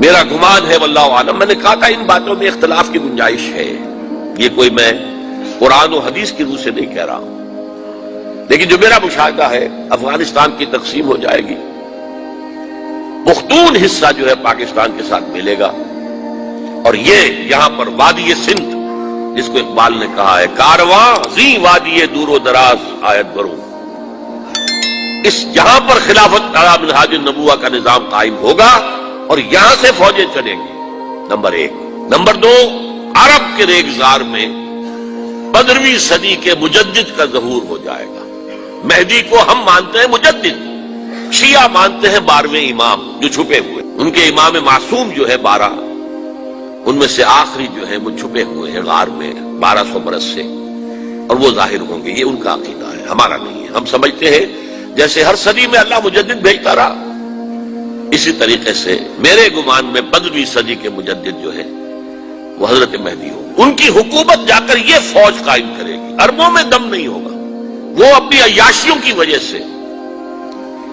میرا گمان ہے واللہ عالم، میں نے کہا تھا ان باتوں میں اختلاف کی گنجائش ہے، یہ کوئی میں قرآن و حدیث کی روح سے نہیں کہہ رہا ہوں، لیکن جو میرا مشاہدہ ہے افغانستان کی تقسیم ہو جائے گی، پختون حصہ جو ہے پاکستان کے ساتھ ملے گا، اور یہ یہاں پر وادی سندھ جس کو اقبال نے کہا ہے کارواں زی وادی دور و دراز آیت بروں، اس یہاں پر خلافت علی منہاج النبوہ کا نظام قائم ہوگا اور یہاں سے فوجیں چلیں گی، نمبر ایک۔ نمبر دو، عرب کے ریگزار میں 15ویں صدی کے مجدد کا ظہور ہو جائے گا۔ مہدی کو ہم مانتے ہیں مجدد، شیعہ مانتے ہیں 12ویں امام جو چھپے ہوئے، ان کے امام معصوم جو ہے 12، ان میں سے آخری جو ہے وہ چھپے ہوئے ہیں غار میں 1200 برس سے، اور وہ ظاہر ہوں گے، یہ ان کا عقیدہ ہے، ہمارا نہیں ہے۔ ہم سمجھتے ہیں جیسے ہر صدی میں اللہ مجدد بھیجتا رہا، اسی طریقے سے میرے گمان میں 15ویں صدی کے مجدد جو ہے وہ حضرت مہدی ہوں، ان کی حکومت جا کر یہ فوج قائم کرے گی، عربوں میں دم نہیں ہوگا، وہ اپنی عیاشیوں کی وجہ سے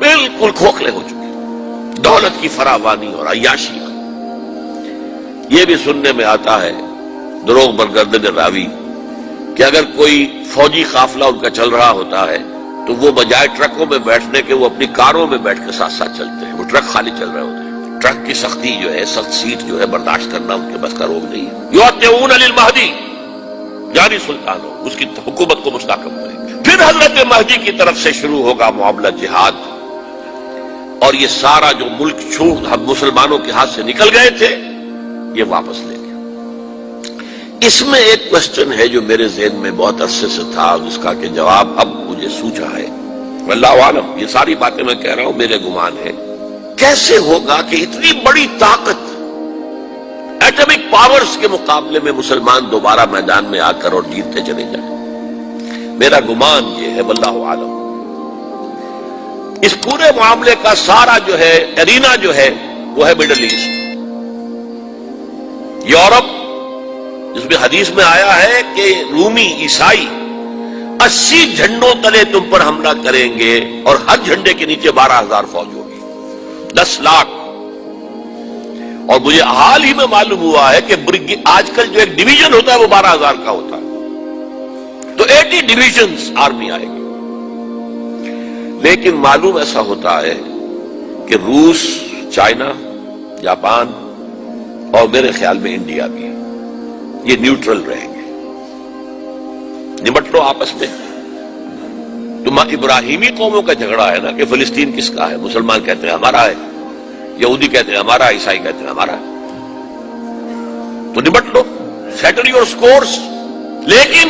بالکل کھوکھلے ہو چکے، دولت کی فراوانی اور عیاشی کا۔ یہ بھی سننے میں آتا ہے دروغ برگردن راوی کہ اگر کوئی فوجی قافلہ ان کا چل رہا ہوتا ہے تو وہ بجائے ٹرکوں میں بیٹھنے کے وہ اپنی کاروں میں بیٹھ کے ساتھ ساتھ چلتے ہیں، وہ ٹرک خالی چل رہے ہوتے ہیں، ٹرک کی سختی جو ہے، سخت سیٹ جو ہے برداشت کرنا ان کے بس کا روگ نہیں ہے۔ یعطون للمہدی، یعنی سلطان ہو، اس کی حکومت کو مستحکم کریں گے۔ پھر حضرت مہدی کی طرف سے شروع ہوگا معاملہ جہاد، اور یہ سارا جو ملک چھوٹ ہم مسلمانوں کے ہاتھ سے نکل گئے تھے یہ واپس لے گیا۔ اس میں ایک کوشچن ہے جو میرے ذہن میں بہت عرصے سے تھا، جس کا کہ جواب اب مجھے سوچا ہے، واللہ عالم، یہ ساری باتیں میں کہہ رہا ہوں میرے گمان ہے، کیسے ہوگا کہ اتنی بڑی طاقت ایٹمک پاورز کے مقابلے میں مسلمان دوبارہ میدان میں آ کر اور جیتتے چلے جائیں؟ میرا گمان یہ ہے واللہ عالم، اس پورے معاملے کا سارا جو ہے ارینا جو ہے وہ ہے مڈل ایسٹ، یورپ، جس میں حدیث میں آیا ہے کہ رومی عیسائی 80 جھنڈوں تلے تم پر حملہ کریں گے اور ہر جھنڈے کے نیچے 12,000 فوج ہوگی، 10 لاکھ۔ اور مجھے حال ہی میں معلوم ہوا ہے کہ آج کل جو ایک ڈویژن ہوتا ہے وہ 12,000 کا ہوتا ہے، تو 80 ڈویژنز آرمی آئے گی۔ لیکن معلوم ایسا ہوتا ہے کہ روس، چائنا، جاپان اور میرے خیال میں انڈیا بھی یہ نیوٹرل رہیں گے، نمٹ لو آپس میں۔ تو ابراہیمی قوموں کا جھگڑا ہے نا کہ فلسطین کس کا ہے، مسلمان کہتے ہیں ہمارا ہے، یہودی کہتے ہیں ہمارا، عیسائی کہتے ہیں ہمارا، تو نمٹ لو، سیٹل یور سکورز۔ لیکن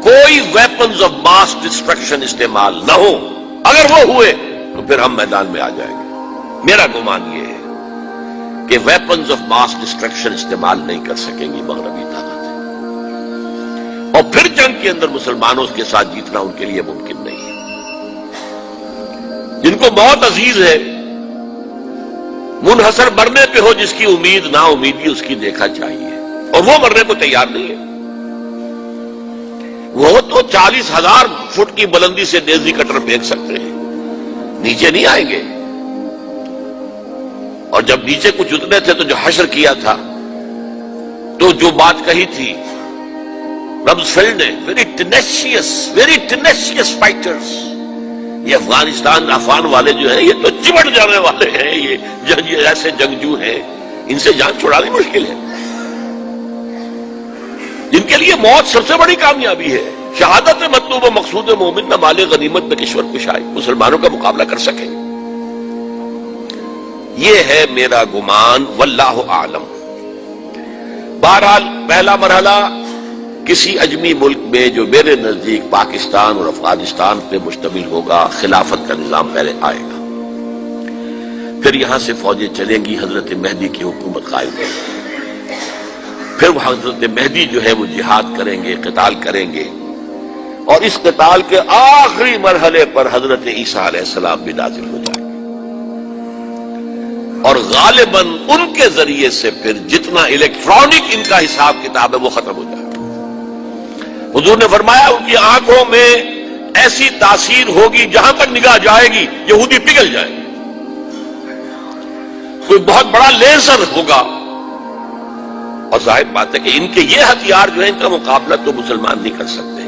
کوئی ویپنز آف ماس ڈسٹرکشن استعمال نہ ہو، اگر وہ ہوئے تو پھر ہم میدان میں آ جائیں گے۔ میرا گمان یہ ہے کہ ویپنز آف ماس ڈسٹرکشن استعمال نہیں کر سکیں گی مغربی طاقت، اور پھر جنگ کے اندر مسلمانوں کے ساتھ جیتنا ان کے لیے ممکن نہیں ہے۔ جن کو موت عزیز ہے، منحصر مرنے پہ ہو جس کی امید، نا امیدی اس کی دیکھا چاہیے، اور وہ مرنے کو تیار نہیں ہے۔ وہ تو 40,000 فٹ کی بلندی سے نیزی کٹر پھینک سکتے ہیں، نیچے نہیں آئیں گے۔ اور جب نیچے کچھ اتنے تھے تو جو حشر کیا تھا، تو جو بات کہی تھی رمزفیلڈ نے، ویری ٹینیشیس فائٹرز، یہ افغان والے جو ہیں یہ تو چمٹ جانے والے ہیں، یہ ایسے جنگجو ہیں، ان سے جان چھڑانی مشکل ہے، جن کے لیے موت سب سے بڑی کامیابی ہے۔ شہادت مطلوب و مقصود مومن نہ مال غنیمت میں کشور کشائی، مسلمانوں کا مقابلہ کر سکیں، یہ ہے میرا گمان، واللہ اعلم۔ بہرحال پہلا مرحلہ کسی اجمی ملک میں جو میرے نزدیک پاکستان اور افغانستان پہ مشتمل ہوگا، خلافت کا نظام پہلے آئے گا، پھر یہاں سے فوجیں چلیں گی، حضرت مہدی کی حکومت قائم ہوگی، پھر وہ حضرت مہدی جو ہے وہ جہاد کریں گے، قتال کریں گے، اور اس قتال کے آخری مرحلے پر حضرت عیسیٰ علیہ السلام بھی نازل ہو جائیں گے، اور غالباً ان کے ذریعے سے پھر جتنا الیکٹرانک ان کا حساب کتاب ہے وہ ختم ہو جائے گا۔ حضور نے فرمایا ان کی آنکھوں میں ایسی تاثیر ہوگی، جہاں تک نگاہ جائے گی یہودی پگھل جائے گی۔ کوئی بہت بڑا لیزر ہوگا، اور ظاہر بات ہے کہ ان کے یہ ہتھیار جو ہیں ان کا مقابلہ تو مسلمان نہیں کر سکتے،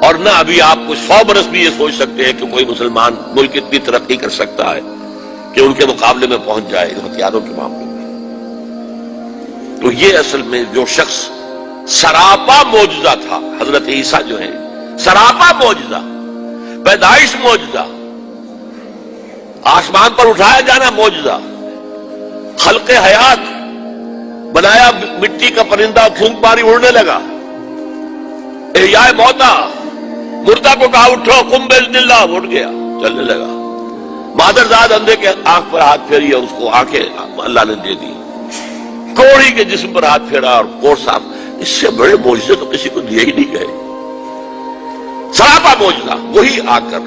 اور نہ ابھی آپ کو 100 برس بھی یہ سوچ سکتے ہیں کہ کوئی مسلمان ملک اتنی ترقی کر سکتا ہے کہ ان کے مقابلے میں پہنچ جائے ہتھیاروں کے معاملے میں۔ تو یہ اصل میں جو شخص سراپا معجزہ تھا، حضرت عیسیٰ جو ہیں سراپا معجزہ، پیدائش معجزہ، آسمان پر اٹھایا جانا معجزہ، خلق حیات، بنایا مٹی کا پرندہ، پھونک ماری اڑنے لگا، احیاء موتا، مردہ کو کہا اٹھو قم باذن اللہ، اٹھ گیا چلنے لگا، مادرزاد اندھے کے آنکھ پر ہاتھ پھیری اور اس کو آنکھیں اللہ نے دے دی، کوڑی کے جسم پر ہاتھ پھیرا اور کوڑ صاف۔ اس سے بڑے معجزے تو کسی کو دیے ہی نہیں گئے، سراپا معجزہ۔ وہی آ کر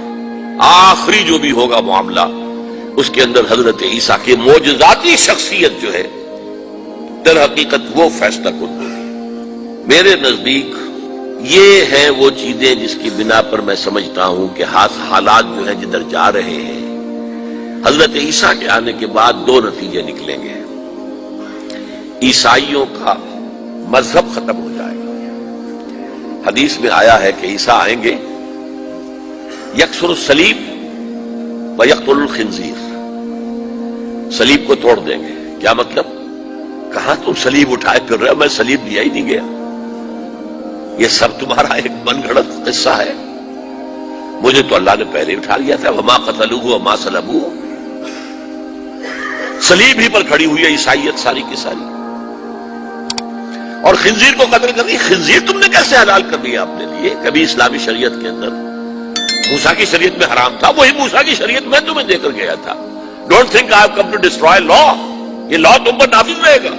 آخری جو بھی ہوگا معاملہ، اس کے اندر حضرت عیسیٰ کی معجزاتی شخصیت جو ہے در حقیقت وہ فیصلہ کن ہوگی۔ میرے نزدیک یہ ہیں وہ چیزیں جس کی بنا پر میں سمجھتا ہوں کہ حالات جو ہیں جدھر جا رہے ہیں، حضرت عیسیٰ کے آنے کے بعد دو نتیجے نکلیں گے۔ عیسائیوں کا مذہب ختم ہو جائے گا۔ حدیث میں آیا ہے کہ عیسیٰ آئیں گے، یکسر الصلیب و یقتل الخنزیر، صلیب کو توڑ دیں گے۔ کیا مطلب؟ کہاں تم صلیب اٹھائے پھر رہے ہو؟ میں صلیب لیا ہی نہیں گیا، یہ سب تمہارا ایک من گھڑت قصہ ہے، مجھے تو اللہ نے پہلے اٹھا لیا تھا۔ وما قتلوہ وما صلبوہ، صلیب ہی پر کھڑی ہوئی ہے عیسائیت ساری کی ساری، اور خنزیر کو قتل کر دی۔ خنزیر تم نے کیسے حلال کر دیا اپنے لیے؟ کبھی اسلامی شریعت کے اندر موسیٰ کی شریعت میں حرام تھا، وہی موسیٰ کی شریعت میں تمہیں دے کر گیا تھا۔ Don't think I have come to destroy law, یہ لا تم پر نافذ رہے گا۔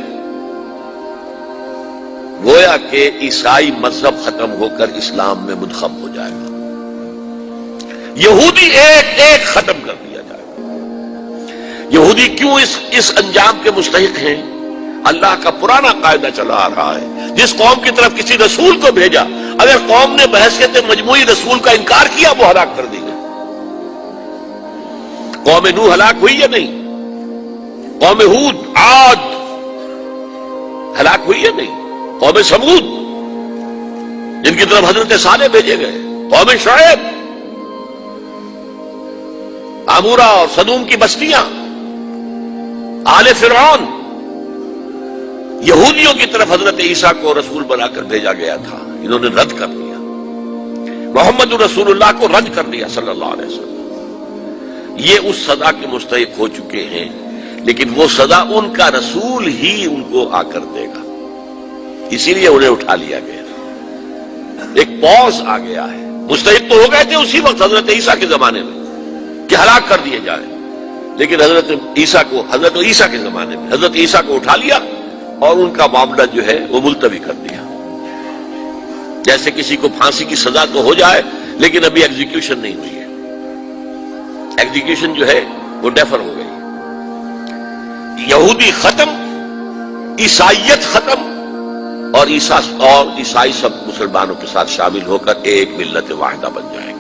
گویا کہ عیسائی مذہب ختم ہو کر اسلام میں منتخب ہو جائے گا، یہودی ایک ایک ختم کر دیا جائے گا۔ یہودی کیوں اس انجام کے مستحق ہیں؟ اللہ کا پرانا قاعدہ چلا آ رہا ہے، جس قوم کی طرف کسی رسول کو بھیجا، اگر قوم نے بحیثیت مجموعی رسول کا انکار کیا وہ ہلاک کر دی گئی۔ قوم نوح ہلاک ہوئی یا نہیں؟ قوم ہود، عاد ہلاک ہوئی یا نہیں؟ قوم سمود جن کی طرف حضرت صالح بھیجے گئے، قوم شعیب، عمورہ اور صدوم کی بستیاں، آل فرعون، یہودیوں کی طرف حضرت عیسیٰ کو رسول بنا کر بھیجا گیا تھا، انہوں نے رد کر دیا، محمد رسول اللہ کو رد کر دیا صلی اللہ علیہ وسلم۔ یہ اس سزا کے مستحق ہو چکے ہیں، لیکن وہ سزا ان کا رسول ہی ان کو آ کر دے گا، اسی لیے انہیں اٹھا لیا گیا۔ ایک پوز آ گیا ہے، مستحق تو ہو گئے تھے اسی وقت حضرت عیسیٰ کے زمانے میں کہ ہلاک کر دیے جائیں، لیکن حضرت عیسیٰ کے زمانے میں حضرت عیسیٰ کو اٹھا لیا اور ان کا معاملہ جو ہے وہ ملتوی کر دیا۔ جیسے کسی کو پھانسی کی سزا تو ہو جائے لیکن ابھی ایگزیکیوشن نہیں ہوئی ہے، ایگزیکیوشن جو ہے وہ ڈیفر ہو گئی۔ یہودی ختم، عیسائیت ختم، اور عیسائی سب مسلمانوں کے ساتھ شامل ہو کر ایک ملت واحدہ بن جائے گی۔